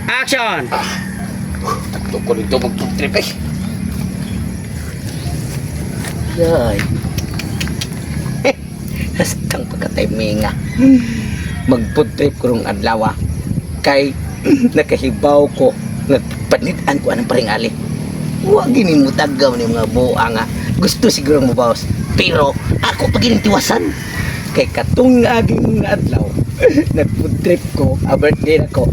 Action! Takto ko dito mag-trip eh. Yay. Hastang pagka-timinga. Mag-food trip ko rong adlaw. Kay nakahibaw ko. Nagpanitan ko anong paringali. Huwag ginimutagaw ni mga buang nga. Gusto siguro mo bawas. Pero ako pa ginintiwasan. Kay katong aging adlaw. Nag-food trip ko. Birthday na ko.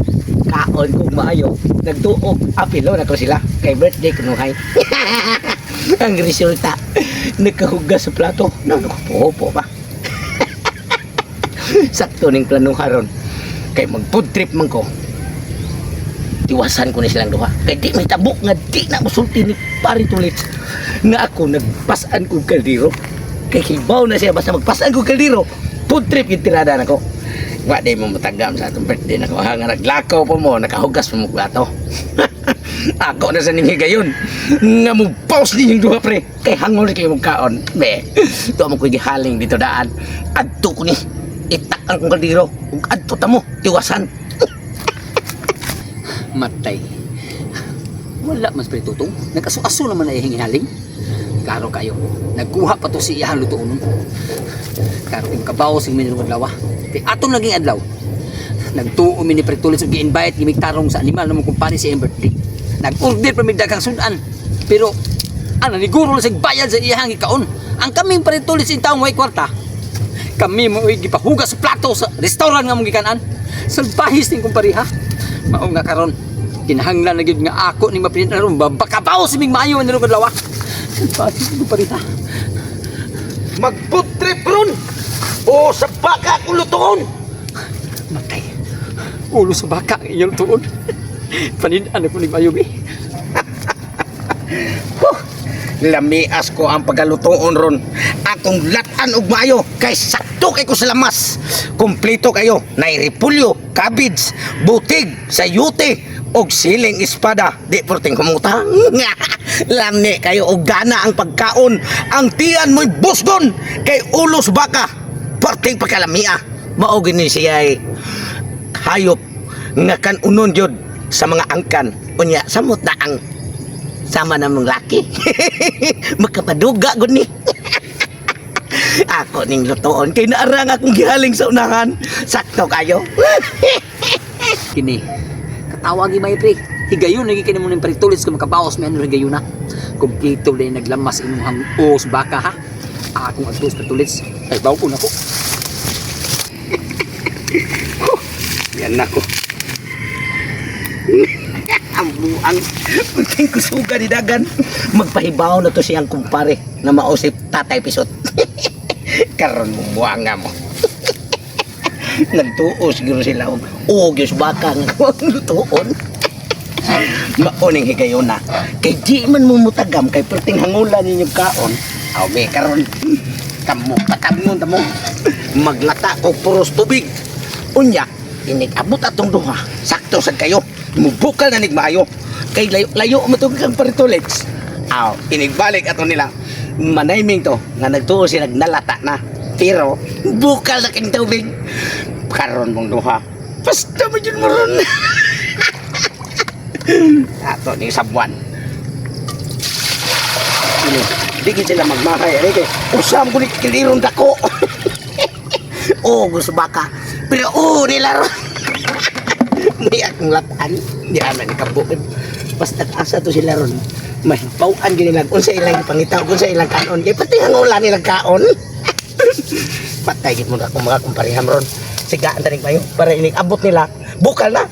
Kaon kong maayo. Nagtuog. Apilo na ko sila. Kay birthday ko nung hay. Ang resulta. Nagkahugas sa plato. Nakupuho pa. Sakto ning planuha ron. Kay mag-food trip man ko. Tiwasan ko ni silang duha. Kay di may tabok nga di na musulti ni pari tulit. Nga ako nagpasan kong kaldero. Kay hibaw na siya basta magpasan kong kaldero. Food trip yung tirada na ko. Wa di mo matagam sa atong birthday na ko. Nga naglakaw pa mo, nakahugas pa mo plato. Ako na sa ningi gayon. Nga mo pause din yung duha pre. Kay hangol kayo mong kaon. Be, ito mo ko gihaling dito daan. Adto ko ni. Itak ang kong kaldero. Kung adto ta mo, tiwasan. Matay. Wala mas pre tutong. Nagkaso-aso naman na ihingihaling. Karo kayo. Nagkuha pa to si iyahang lutuon. Karo yung kabaw sa minulong adlaw. Kaya atong naging adlaw. Nagtuo mi ni Pretulis og gi-invite gimig tarong sa animal namong kumpanya sa iyang birthday. Nag-order pa mi daghang sudan. Pero ano ni guro sa bayad sa iyang ikaon. Ang kaming Pretulis in taong way kwarta. Kami mo gipahugas sa plato sa restaurant nga mong gikanan. Salbahis ning kumpariha. Mao nga karon kinahanglan na gyud nga ako ning mapinit na ron bakabaw si ming maayo ni ron adlaw. Salbahis ning kumpariha. Mag-food trip ron. O sa baka ko lutoon. Matay. Ulo sa baka ang inyong tuon. Panidaan ako ni Mayubi. Lamias ko ang pagalutoon ron. Akong latan og maayo kay sakto kay ko sa lamas. Kompleto kayo. Nay repulyo, cabbage, butig, sayute og siling espada. Di porting humutang. Lami kayo og gana ang pagkaon. Ang tiyan mo'y busgon kay ulos baka. Porting pagkalamia. Mao gini siya hayop nga kanunon jud sa mga angkan. Unya samot na ang sama namang laki. Makapaduga gud ni. Ako ning lutoon kay naarang akong gihaling sa unahan. Sakto kayo. Kini. Katawag may pre. Higayon lagi kini mo ning Pretulis kung makabawas may ano higayon na. Kompleto din naglamas imong os baka ha. Akong agdos Pretulis. Ay baw ko na ko. Yan ako. Ang buang kunting kusuga ni dagan. Magpahibaw na to siyang kumpare na mausip Tatay Pisot. Karon mo buanga mo. Nagtuo siguro sila og ugyos bakang lutuon. Maoning higayon na. Kay di man mo mutagam kay perting hangulan ninyo kaon. Aw be karon kamo patabngon ta mo. Maglata og puros tubig. Unya inig-abot atong duha. Sakto sad kayo. Mubukal na nigmaayo. Kay layo mo itong kang Pretulis. Aw, inigbalik ato nila. Manayming to, nga nagtuo sila nalata na. Pero, bukal na king tubig. Karon mong duha. Basta mo yun mo ron. Ato ni sabuan. Di sila magmakay. Usam ko ni kilirong dako. Gusto baka. Pero, nilaro. Di akong latan. Di alam ni kabukin. Basta asa to sila ron. May pauan gini lang. Kung sa ilang pangitaw. Kung sa ilang kaon. Kaya pati ang ulan nilang kaon. Patay mo na kung mga kumpariham ron. Sigaan tanig mayo. Para inig-abot nila. Bukal na.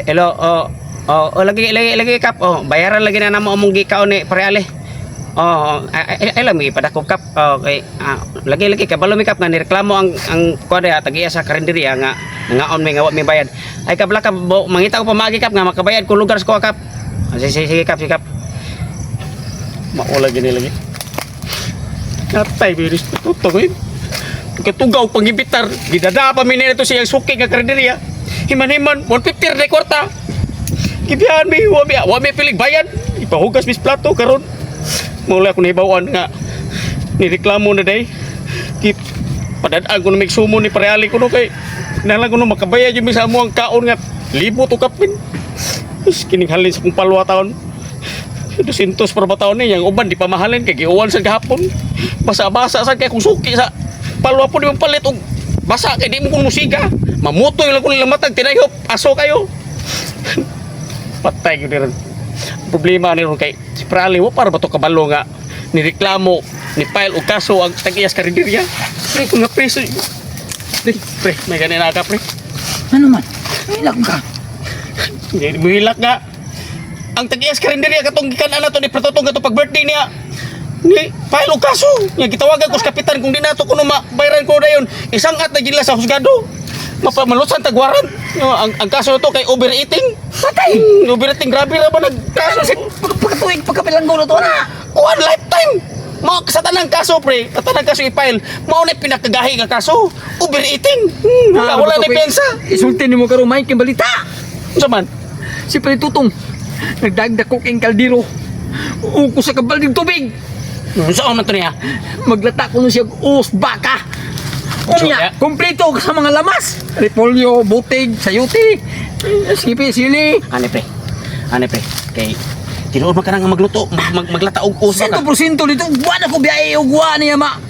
Hello, lagi kap. Bayaran lagi na namo among gikaon ni pareale. Alam mi padakop kap. Okay. Lagi ka balo mi kap nga nireklamo ang kuwada tagiya sa karinderya nga ngaon may nga mi bayad. Ay kabla ka mangita ko pamagi kap nga makabayad ko lugar sa kuha kap. Sige kap. Maula gini lagi. Natay virus tutugoy. Katugaw pangibitar, gidada pa mi nito siya suki nga karinderya. Himan 150 na kwarta. Gibihan mi wa mi pilig bayad. Ipahugas mis plato karon. Mula ako nahibawan nga nireklamo na day. Padadaan ko na may sumo ni pareali ko no kay Nalang ko nung makabaya yung misa mo ang kaon nga. Libo to kapin. Is kining halin sa kong palwa taon. 200 para ba taon niya. Yung uban di pa mahalin kay giuwan sa gahapon. Basa-basa sa kay kung suki sa palwa po di mong palit. Og basa kay di mo kung musika. Mamutoy lang kung lamatag. Tinayop. Aso kayo. Patay ko rin. Problema ni ron kay si Prali mo para ba to kabalo nga nireklamo ni file o kaso ang tag-iyas karinderya. Pre, kung nga preso. Pre, may ganina ka, pre. Ano man? Hilak ka. Hindi mo hilak nga. Ang tag-iyas karinderya katong gikan na to ni Pratotong katong pag-birthday niya. Ni file o kaso. Nga gitawagan ko sa kapitan kung di na to kuno mabayaran ko dayon. Isang at na gila sa husgado. Mapamalusan tagwaran. Ang kaso to kay overeating. Patay! Overeating, grabe na ba nagkaso? Kasi pagkatuig pagkabilanggo na to na. One lifetime! Mga sa tanang kaso, pre, sa tanang kaso i-file, mauna pinakagahi nga kaso. Overeating. Wala na pensa. Isulti ni mo karon may balita. Sa man? Si Palitutong nagdagdakok ang kaldero. Uko sa kabal ng tubig. Saan man to niya? Maglata ko nun siya us baka. Unya, kompleto sa mga lamas. Repolyo, butig, sayuti, skipi, sili. Ane, pre. Kay, tinuod man ka na nga magluto. Maglata og usa ka. 100% dito. Buwan ako biyahe o guwa niya ma.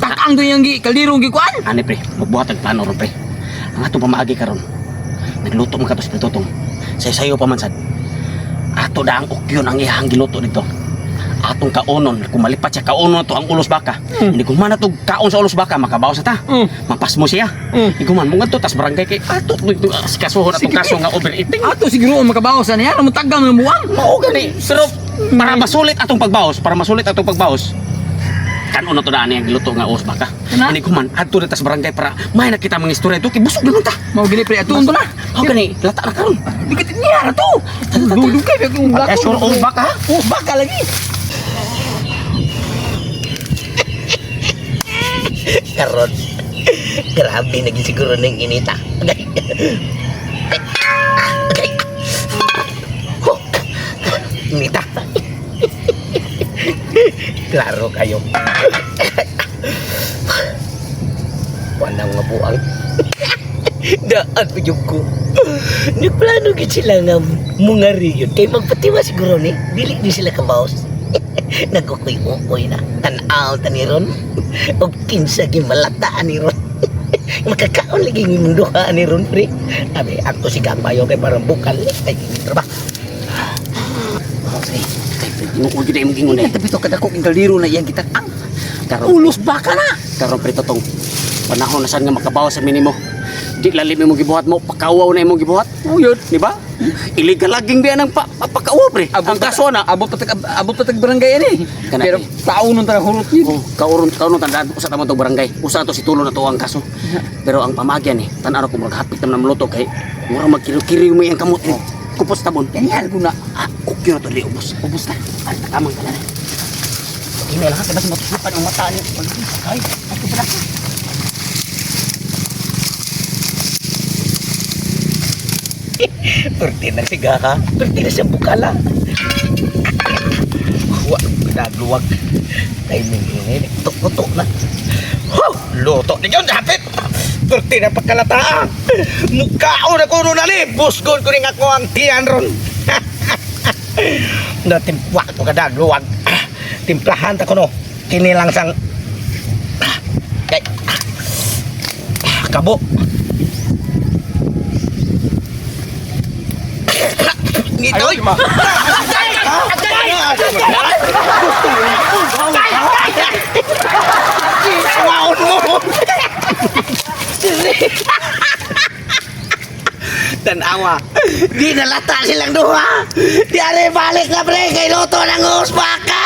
Takang doon yung kaldero ang gikuan. Ane, pre. Magbuhat ang plano ron, pre. Ang atong pamaagi karon. Nagluto man ka to sa Pritotong. Sayo pa man sad. Ato da ang ukyon ang iyahang giluto dito. Atong kaonon, kung malipat siya kaonon to ang ulos baka. Hindi kung man to kaon sa ulos baka, makabaw sa ta. Mapas mo siya. Hindi kung man mo to tas barangay kay ato kasuhon atong kaso nga overeating. Ato siguro ang makabawas na niya. Ano mo tagang ng buwang. Mao gani. Pero para masulit atong pagbawas. Kanon na to na ang giluto nga ulos baka. Hindi kung man adto na tas barangay para may nakita mga istorya to kay busog naman ta. Mau gini pre ato to na. Mao gani, lata na karon. Dikit niya na to. Duduk kay yung Ay, sure, ulos baka. Ulos baka lagi. Karon. Grabe naging siguro ng inita. Okay. Okay. Oh. Inita. Klaro kayo. Walang nga buang. Daan pa yung ko. Nagplano gid sila nga mungari yun. Kay magpatiwa siguro ni. Dili di sila kabaos. Nagkukuy-ukuy na. Tanaw ta ni Ron. O kinsa gimalata ni Ron. Makakaon lagi ng duha ni Ron, pre. Abi, ako si Gampayo kay parang bukal. Ay, trabaho. Okay. Inuugi na yung gingon Tapi to kadako ang kaldero na iyang kita. Ang Karon, ulos baka na. karon Pritotong. Panahon na saan nga makabawas sa minimo. Di lalim mo gibuhat mo, pakawaw na mo gibuhat. Oh yun. Di ba? Illegal laging biyan ang pakawaw, pre. Ang kaso na. abot patag barangay ani. Kana, Pero tao nung tara hulot yun. Oh, kauron tandaan usa ta mo to barangay. Usa to si tulo na to ang kaso. Pero ang pamagyan ni, tan-araw ko maghapit na maluto kay mura magkiro-kiro mo yang kamot. Kupos tabon. Ganyan ko na. Kukyo na to di ubos. Ubos na. Ay, takamang ka na. Kini lang ka basta matusupan ang mata niyo. Ay, ako pala. Turti na siga ha. Turti na siya bukala. Wa, pinagluwag. Timing ini. Tuk-tuk na. Huh! Luto na yun, hapit. Turti na pagkalataan. Mukhaon ako nun ali. Busgon ko rin ako ang tiyan ron. Natimpa ko kadagluwag. Timplahan ta ko no. Kini lang sang kay kabo. Ngito. Tanawa. Di nalata silang duha. Di are balik na pre kay loto ng usbaka.